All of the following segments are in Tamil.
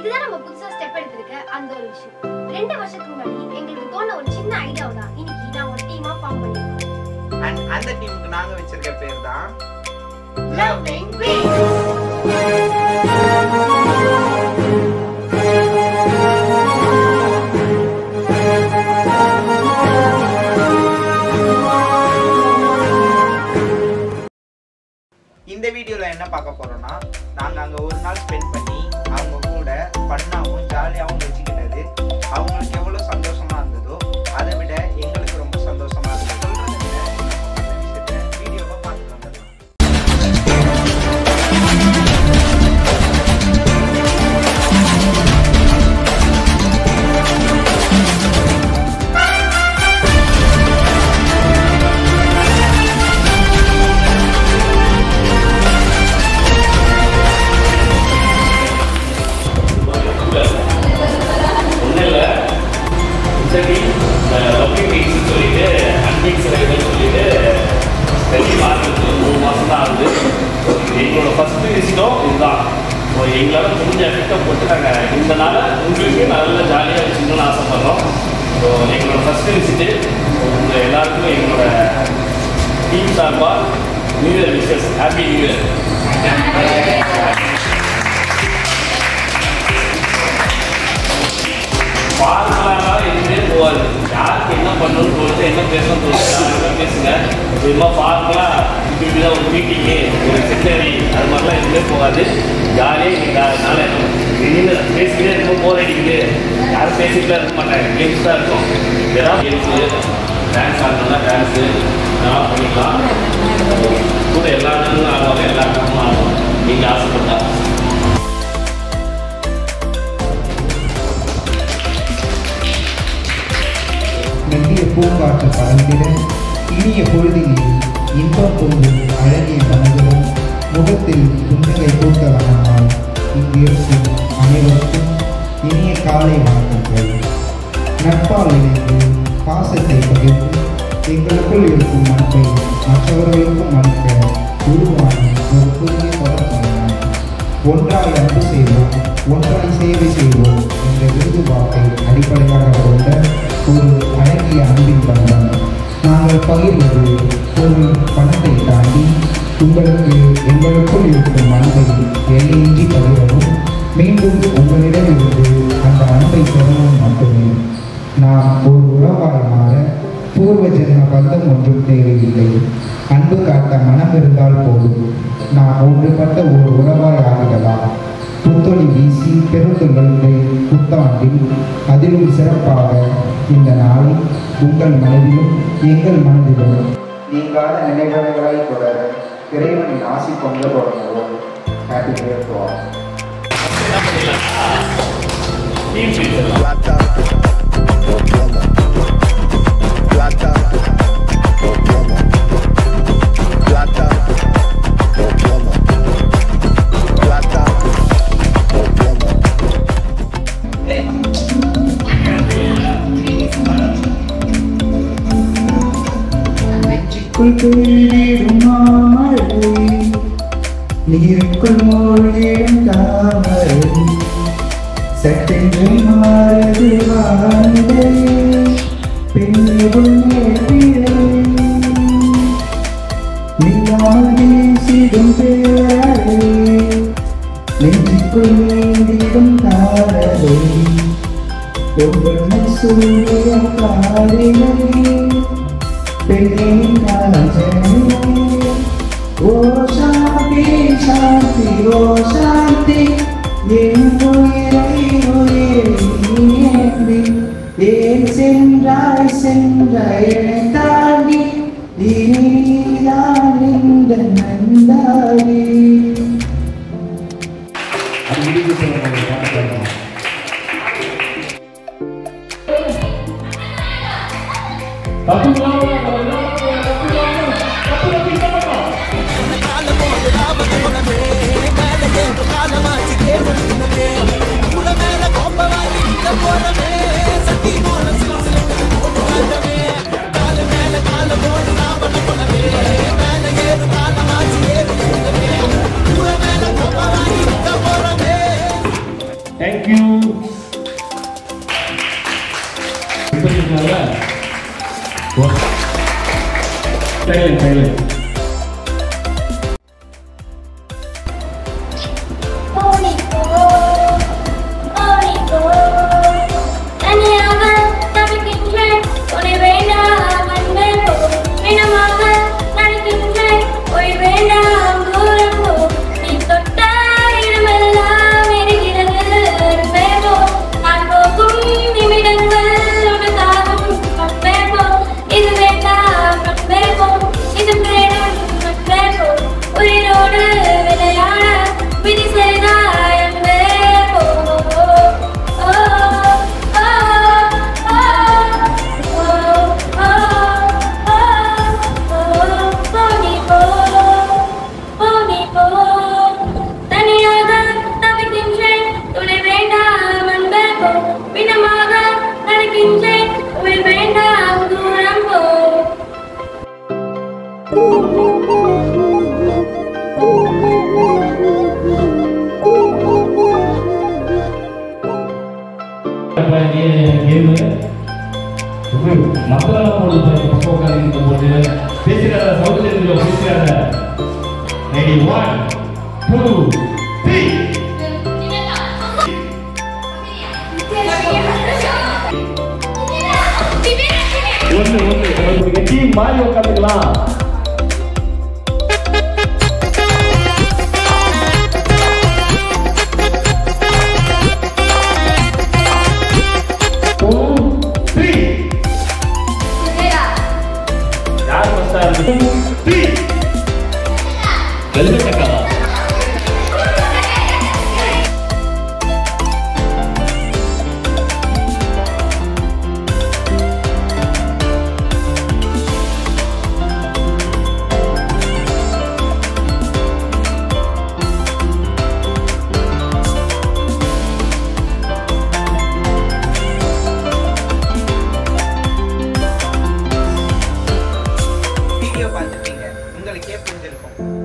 இதுதான் நம்ம புதுசா ஸ்டெப் எடுத்திருக்க அந்த ஒரு விஷயம். 2 வருஷத்துக்கு முன்னாடி எங்களுக்கு தோண ஒரு சின்ன ஐடியா தான் இன்னைக்கு நான் ஒரு டீமா ஃபார்ம் பண்ணிருக்கோம். அந்த டீமுக்கு நாங்க வச்சிருக்க பேர் தான் லவ்விங் விங்ஸ். இந்த வீடியோல என்ன பார்க்க போறோம்னா நாங்க அங்க ஒரு நாள் ஸ்பெண்ட் பண்ணி அவங்க கூட ஃபன்னாவும் ஜாலியாகவும் வச்சுக்கிட்டது அவங்களுக்கு எவ்வளவு சந்தோஷமா இருந்ததோ அதை விட எங்களுக்கு ரொம்ப சந்தோஷமா இருந்தது. சொல்றதை விட அந்த விஷயத்தை வீடியோவை பார்த்து வந்துடலாம். லவ்விங் விங்ஸ்னு சொல்லிட்டு அன்பிங்ஸ் சொல்லிட்டு 3 மாதம் தான் ஆகுது. எங்களோட ஃபஸ்ட்டு விசிட்டும் இதுதான். ஸோ எங்களால் முடிஞ்ச எஃபெக்டை போட்டு நாங்கள் இந்த நாளை உங்களுக்கு நல்ல ஜாலியாக வச்சுக்கணும்னு ஆசைப்படுறோம். ஸோ எங்களோட ஃபஸ்ட்டு விசிட்டு உங்கள் எல்லாருக்கும் எங்களோட டீம் சார்பாக new year wishes. Happy new year. ஃபார்மலாக எதுவுமே போகாது. யாருக்கு என்ன பண்ணணும்னு தோணுது, என்ன பேசணும்னு தோணுது பேசுங்க. சும்மா ஃபார்மலாக இப்படி தான் ஒரு மீட்டிங்கு, ஒரு செக்ரட்டரி அது மாதிரிலாம் எதுவுமே போகாது. ஜாலியாக நீங்கள் அதனால வெளியில் பேசிக்கிட்டே இருக்கும், போர் அடிக்குது, யாரும் பேசிக்கிட்டே இருக்க மாட்டாங்க. கேம்ஸ் தான் இருக்கும். ஏதாவது கேம்ஸு, டான்ஸ் ஆடணும்னா டான்ஸு அதெல்லாம் பண்ணிக்கலாம். கூட எல்லா நாளும் ஆடுவாங்க, எல்லா காலமும் ஆடுவாங்க நீங்கள் ஆசைப்பட்டா. மெல்லிய பூங்காற்று பறந்திட இனிய பொழுதில் இன்பம் பொங்கும் அழகிய மனதிலும் முகத்தில் புன்னகை பூத்த வண்ணமாய் இங்கிருக்கும் அனைவருக்கும் இனிய காலை வணக்கங்கள். நட்பால் இணைந்து பாசத்தை பகிர்ந்து எங்களுக்குள் இருக்கும் அன்பை மற்றவர்களுக்கும் அளிக்க உருவான ஒரு புதிய தொடர்பான ஒன்றாய் அன்பு செய்வோம், ஒன்றாய் சேவை செய்வோம் என்ற விருது வாக்கை அடிப்படையாக கொண்ட ஒரு அழகிய அன்பின் பந்தம். நாங்கள் பகிர்வது ஒரு பணத்தை தாண்டி உங்களுக்கு எங்களுக்குள் இருக்கும் அன்பை எல்லையின்றி பகிரவும் மீண்டும் உங்களிடமிருந்து அந்த அன்பை பெறவும் மட்டுமே. நாம் ஒரு உறவாய் மாற பூர்வ ஜென்ம பந்தம் ஒன்றும் தேவையில்லை. அன்பு காட்ட மனம் இருந்தால் போதும். நாம் ஒன்றுபட்ட ஒரு உறவாய் ஆகிடலாம். புத்தொளி வீசி பெருந்துள்ளை புத்தாண்டில் அதிலும் சிறப்பாக இந்த நாளில் உங்கள் மனதிலும் எங்கள் மனதிலும் நீங்காத நினைவுகளாய் தொடர இறைவனின் ஆசி கொண்டு தொடங்குவோம். Happy new year to all. நீருக்குள் மூழ்கிடும் தாமரை சட்டென்று மாறுது வாழ்ந்தே பெண்ணுள் நீயாமல் வீசிடும் பேரே நெஞ்சுக்குள் நீந்திடும் தாரரை ஒவ்வொரு சூரிய காரினை பெண்ணின் காஞ்சனை. ஓ சாந்தி சாந்தி ஓ சாந்தி என் உயிரை உயிரை ஏன் சென்றாய் சென்றாய் என்னை தாண்டி இனிதான் இந்த நந்தாரி. சக்தி போல சில கால மேல கால போடு தேங்க்யூ. மாறி உட்காந்துக்கலாம்.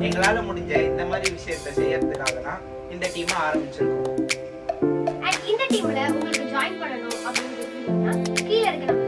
எங்களால முடிஞ்ச இந்த மாதிரி விஷயத்தை செய்யறதுக்காக தான் இந்த டீமை ஆரம்பிச்சிருக்கோம். இந்த டீம்ல உங்களுக்கு ஜாயின் பண்ணணும் அப்படின்னு கீழே இருக்க